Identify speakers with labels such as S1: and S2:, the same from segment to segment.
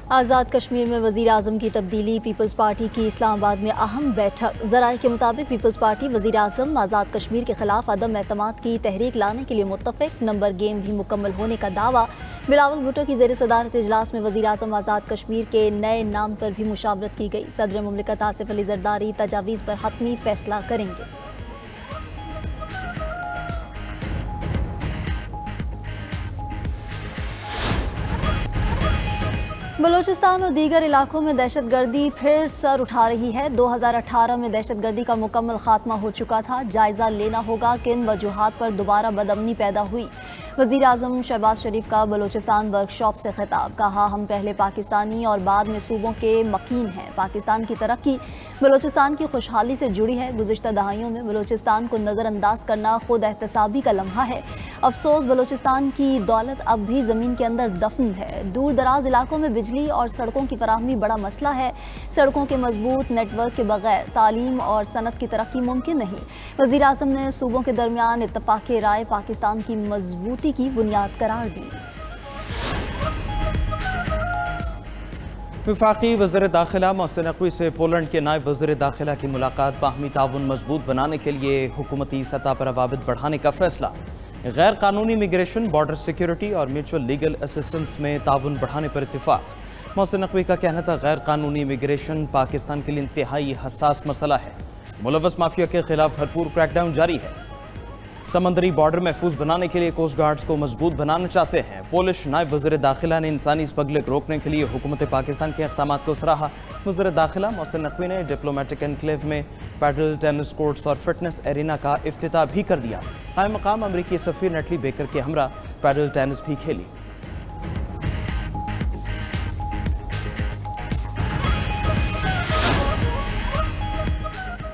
S1: आज़ाद कश्मीर में वज़ीर आज़म की तब्दीली, पीपल्स पार्टी की इस्लामाबाद में अहम बैठक। ज़राए के मुताबिक पीपल्स पार्टी वज़ीर आज़म आज़ाद कश्मीर के खिलाफ अदम एतमाद की तहरीक लाने के लिए मुत्तफ़िक। नंबर गेम भी मुकम्मल होने का दावा। बिलावल भुट्टो की ज़ेर सदारत इजलास में वज़ीर आज़म आज़ाद कश्मीर के नए नाम पर भी मुशावरत की गई। सदर मुमलिकत आसिफ अली ज़रदारी तजावीज़ पर हतमी फैसला करेंगे। बलूचिस्तान और दीगर इलाकों में दहशतगर्दी फिर सर उठा रही है। 2018 में दहशतगर्दी का मुकम्मल खात्मा हो चुका था। जायजा लेना होगा किन वजूहात पर दोबारा बदअमनी पैदा हुई। वज़ीर आज़म शहबाज शरीफ का बलूचिस्तान वर्कशॉप से खिताब। कहा, हम पहले पाकिस्तानी और बाद में सूबों के मकीन हैं। पाकिस्तान की तरक्की बलूचिस्तान की खुशहाली से जुड़ी है। गुज़िश्ता दहाइयों में बलूचिस्तान को नज़रअंदाज करना खुद एहतसाबी का लम्हा है। अफसोस, बलूचिस्तान की दौलत अब भी ज़मीन के अंदर दफन है। दूर दराज इलाकों में बिजली और सड़कों की फराहमी बड़ा मसला है। सड़कों के मजबूत नेटवर्क के बगैर तालीम और सनत की तरक्की मुमकिन नहीं। वज़ीर आज़म ने सूबों के दरमियान इत्तफाक़ राय पाकिस्तान की मजबूती की बुनियाद करार दी।
S2: वफाकी वज़ीर दाखिला मोहसिन नकवी से पोलैंड के नायब वज़ीर दाखिला की मुलाकात। बाहमी ताउन मजबूत बनाने के लिए हुकूमती सतह पर रवाबित बढ़ाने का फैसला। गैर कानूनी इमिग्रेशन, बॉर्डर सिक्योरिटी और म्यूचुअल लीगल असिस्टेंस में ताउन बढ़ाने पर इत्तिफाक। मोहसिन नकवी का कहना था, गैर कानूनी इमिग्रेशन पाकिस्तान के लिए इंतहाई हसास मसला है। मुलव्वस माफिया के खिलाफ भरपूर क्रैकडाउन जारी है। समंदरी बॉर्डर महफूज बनाने के लिए कोस्ट गार्ड्स को मजबूत बनाना चाहते हैं। पोलिश नायब वज़ीर दाखिला ने इंसानी स्मगलिंग रोकने के लिए हुकूमत पाकिस्तान के इक़दामात को सराहा। वज़ीर दाखिला मोहसिन नकवी ने डिप्लोमेटिक एनक्लेव में पैडल टेनिस कोर्ट्स और फिटनेस एरिना का इफ्तिताह भी कर दिया। कायम मकाम अमरीकी सफ़ीर नेटली बेकर के हमरा पैडल टेनिस भी खेली।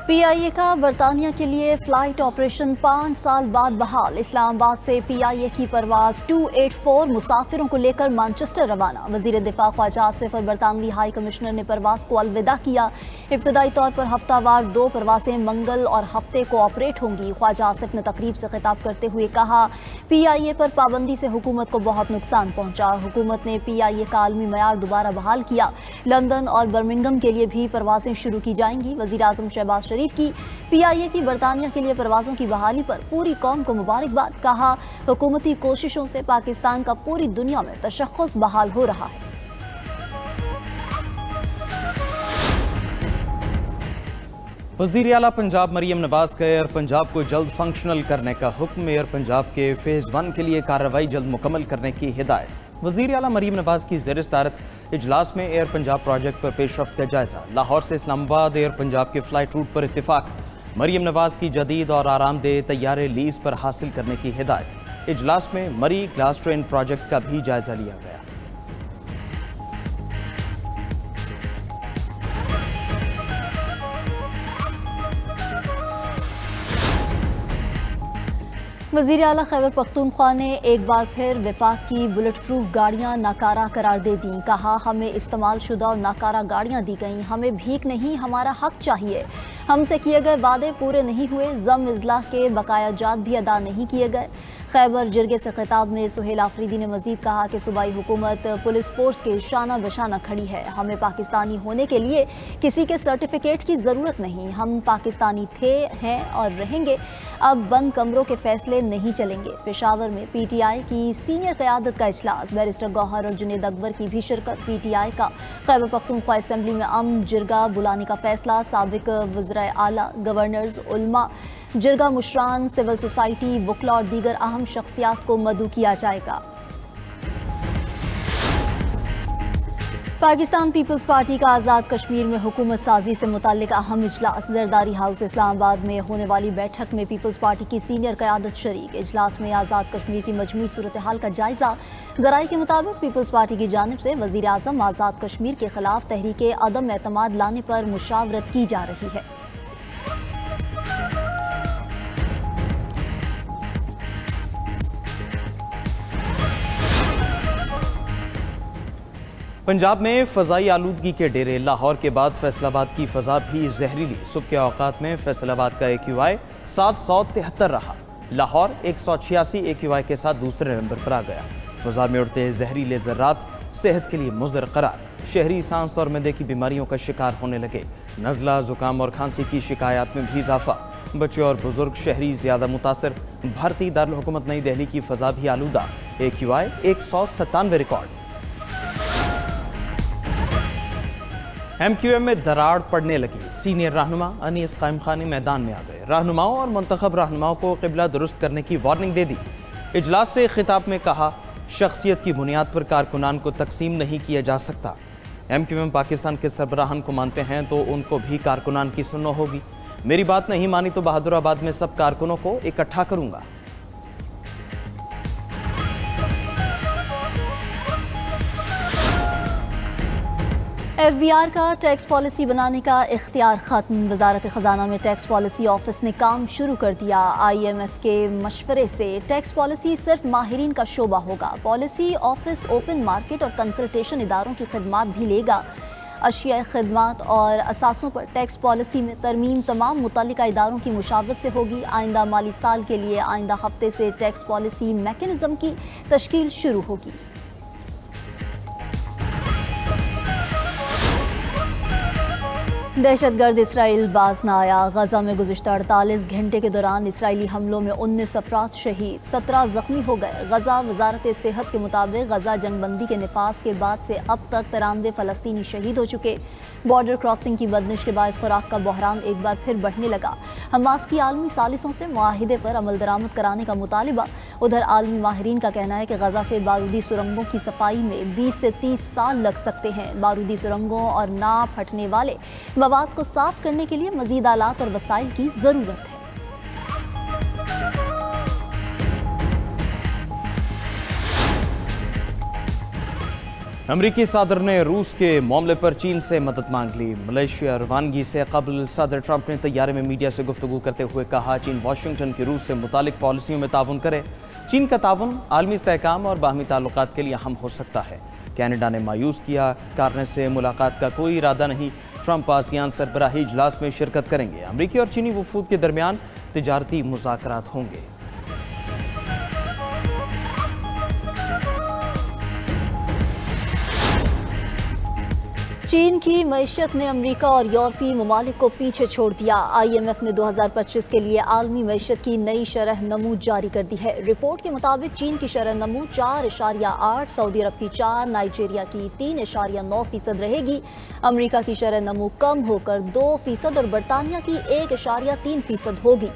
S1: PIA का बरतानिया के लिए फ़्लाइट ऑपरेशन 5 साल बाद बहाल। इस्लामाबाद से PIA की परवाज़ 284 मुसाफिरों को लेकर मैनचेस्टर रवाना। वज़ीर दिफा ख्वाजा आसिफ और बरतानवी हाई कमिश्नर ने परवाज़ को अलविदा किया। इब्तदाई तौर पर हफ्तावार 2 परवाज़ें मंगल और हफ्ते को ऑपरेट होंगी। ख्वाजा आसिफ ने तकरीब से खिताब करते हुए कहा, PIA पर पाबंदी से हुकूमत को बहुत नुकसान पहुँचा। हुकूमत ने PIA का आलमी मयार दोबारा बहाल किया। लंदन और बर्मिंघम के लिए भी परवाज़ें शुरू की जाएंगी। वज़ीर आज़म शहबाज शरीफ की PIA की बरतानिया के लिए परवाज़ों की बहाली पर पूरी कौम को मुबारकबाद। कहा, हुकूमती कोशिशों से पाकिस्तान का पूरी दुनिया में तशख़्ख़ुस बहाल हो रहा है।
S2: वज़ीर आला पंजाब मरियम नवाज का एयर पंजाब को जल्द फंक्शनल करने का हुक्म। एयर पंजाब के फ़ेज़ 1 के लिए कार्रवाई जल्द मुकम्मल करने की हिदायत। वज़ीर आला मरियम नवाज की ज़ेर सदारत इजलास में एयर पंजाब प्रोजेक्ट पर पेशरफ्त का जायजा। लाहौर से इस्लामाबाद एयर पंजाब के फ़्लाइट रूट पर इत्तिफाक। मरियम नवाज की जदीद और आरामदेह तैयारे लीज़ पर हासिल करने की हिदायत। इजलास में मरी ग्लास ट्रेन प्रोजेक्ट का भी जायजा लिया गया।
S1: वज़ीर आला खैबर पख्तूनख्वा ने एक बार फिर वफाक की बुलेट प्रूफ गाड़ियाँ नाकारा करार दे दी। कहा, हमें इस्तेमाल शुदा और नाकारा गाड़ियाँ दी गईं। हमें भीख नहीं, हमारा हक चाहिए। हमसे किए गए वादे पूरे नहीं हुए। ज़म इज़लाह के बकाया जात भी अदा नहीं किए गए। खैबर जिरगे से खिताब में सुहेल आफरीदी ने मजीद कहा कि सूबाई हुकूमत पुलिस फोर्स के शाना बशाना खड़ी है। हमें पाकिस्तानी होने के लिए किसी के सर्टिफिकेट की ज़रूरत नहीं। हम पाकिस्तानी थे, हैं और रहेंगे। अब बंद कमरों के फैसले नहीं चलेंगे। पेशावर में PTI की सीनियर क़यादत का इजलास। बैरिस्टर गौहर और जुनेद अकबर की भी शिरकत। PTI का खैबर पख्तूनख्वा असम्बली में अमन जिरगा बुलाने का फैसला। साबिक वज़राए आला, गवर्नर्स, उलमा, जिरगा मुशरान, सिविल सोसाइटी, वकला और दीगर अहम शख्सियात को मदऊ किया जाएगा। पाकिस्तान पीपल्स पार्टी का आज़ाद कश्मीर में हुकूमत साजी से मुताल्लिक अहम इजलास। जरदारी हाउस इस्लामाबाद में होने वाली बैठक में पीपल्स पार्टी की सीनियर क़यादत शरीक। इजलास में आज़ाद कश्मीर की मजमूई सूरत हाल का जायजा। ज़राए के मुताबिक पीपल्स पार्टी की जानिब से वज़ीर आज़म आज़ाद कश्मीर के खिलाफ तहरीक अदम एतमाद लाने पर मुशावरत की जा रही है।
S2: पंजाब में फ़ज़ाई आलूदगी के डेरे। लाहौर के बाद फैसलाबाद की फ़ज़ा भी जहरीली। सुबह के औकात में फैसलाबाद का AQI 773 रहा। लाहौर 186 AQI के साथ दूसरे नंबर पर आ गया। फ़ज़ा में उड़ते जहरीले ज़र्रात सेहत के लिए मुज़र करार। शहरी सांस और मैदे की बीमारियों का शिकार होने लगे। नज़ला, जुकाम और खांसी की शिकायत में भी इजाफा। बच्चे और बुजुर्ग शहरी ज्यादा मुतासर। भारतीय दारुल हुकूमत नई दिल्ली की फ़ज़ा भी आलूदा। AQI 197 record. MQM में दरार पड़ने लगी। सीनियर रहनुमा अनीस कायम खानी मैदान में आ गए। रहनुमाओं और मुंतखब रहनुमाओं को क़िबला दुरुस्त करने की वार्निंग दे दी। इजलास से खिताब में कहा, शख्सियत की बुनियाद पर कारकुनान को तकसीम नहीं किया जा सकता। MQM पाकिस्तान के सरबराहान को मानते हैं तो उनको भी कारकुनान की सुनो होगी। मेरी बात नहीं मानी तो बहादुराबाद में सब कारकुनों को इकट्ठा करूंगा।
S1: FBR का टैक्स पॉलिसी बनाने का इख्तियार खत्म। वजारत खजाना में टैक्स पॉलिसी ऑफिस ने काम शुरू कर दिया। IMF के मशवरे से टैक्स पॉलिसी सिर्फ माहिरीन का शोबा होगा। पॉलिसी ऑफिस ओपन मार्केट और कंसल्टेशन इदारों की खिदमात भी लेगा। अशिया खिदमात और असासों पर टैक्स पॉलिसी में तरमीम तमाम मुतल्लिका इदारों की मुशावरत से होगी। आइंदा माली साल के लिए आइंदा हफ्ते से टैक्स पॉलिसी मैकेनिज्म की तश्कील शुरू होगी। दहशतगर्द इसराइल बाज न आया। गजा में गुज़िश्ता 48 घंटे के दौरान इसराइली हमलों में 19 अफराद शहीद, 17 जख्मी हो गए। गजा वजारत सेहत के मुताबिक गजा जंगबंदी के नफाज के बाद से अब तक 93 फ़लस्तीनी शहीद हो चुके। बॉर्डर क्रॉसिंग की बंदिश के बायस खुराक का बहरान एक बार फिर बढ़ने लगा। हमास की आलमी सालिसों से मुआहिदे पर अमल दरामद कराने का मुतालिबा। उधर आलमी माहिरीन का कहना है कि गजा से बारूदी सुरंगों की सफाई में 20 से 30 साल लग सकते हैं। बारूदी सुरंगों और ना फटने वाले मवाद को साफ करने के लिए मजीद आलात और वसाइल की जरूरत है।
S2: अमरीकी सदर ने रूस के मामले पर चीन से मदद मांग ली। मलेशिया रवानगी से कबल सदर ट्रंप ने तैयारे में मीडिया से गुफ्तगू करते हुए कहा, चीन वाशिंगटन की रूस से मुतालिक पॉलिसियों में ताउन करे। चीन का ताउन आलमी इस्तेहकाम और बाहमी ताल्लुकात के लिए अहम हो सकता है। कनाडा ने मायूस किया करने से मुलाकात का कोई इरादा नहीं। ट्रंप आसियान सरबराही इजलास में शिरकत करेंगे। अमरीकी और चीनी वफूद के दरमियान तिजारती मुज़ाकरात होंगे।
S1: चीन की मईशत ने अमेरिका और यूरोपीय ममालिक को पीछे छोड़ दिया। IMF ने 2025 के लिए आलमी मईशत की नई शरह नमू जारी कर दी है। रिपोर्ट के मुताबिक चीन की शरह नमू 4.8, सऊदी अरब की 4, नाइजीरिया की 3.9% रहेगी। अमेरिका की शरह नमू कम होकर 2% और बरतानिया की 1.3% होगी।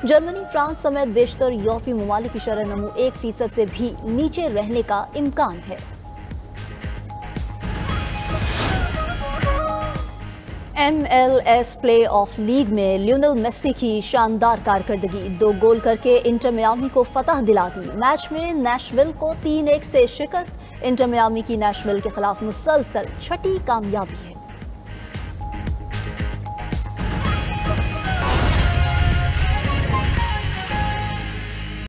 S1: जर्मनी, फ्रांस समेत बेशतर यूरोपीय ममालिक की शरह नमू 1% से भी नीचे रहने का इम्कान है। MLS प्ले ऑफ लीग में लियोनेल मेसी की शानदार कारकर्दगी। 2 गोल करके इंटर मियामी को फतह दिला दी। मैच में नैशविल को 3-1 से शिकस्त। इंटर मियामी की नैशविल के खिलाफ मुसलसल 6ठी कामयाबी है।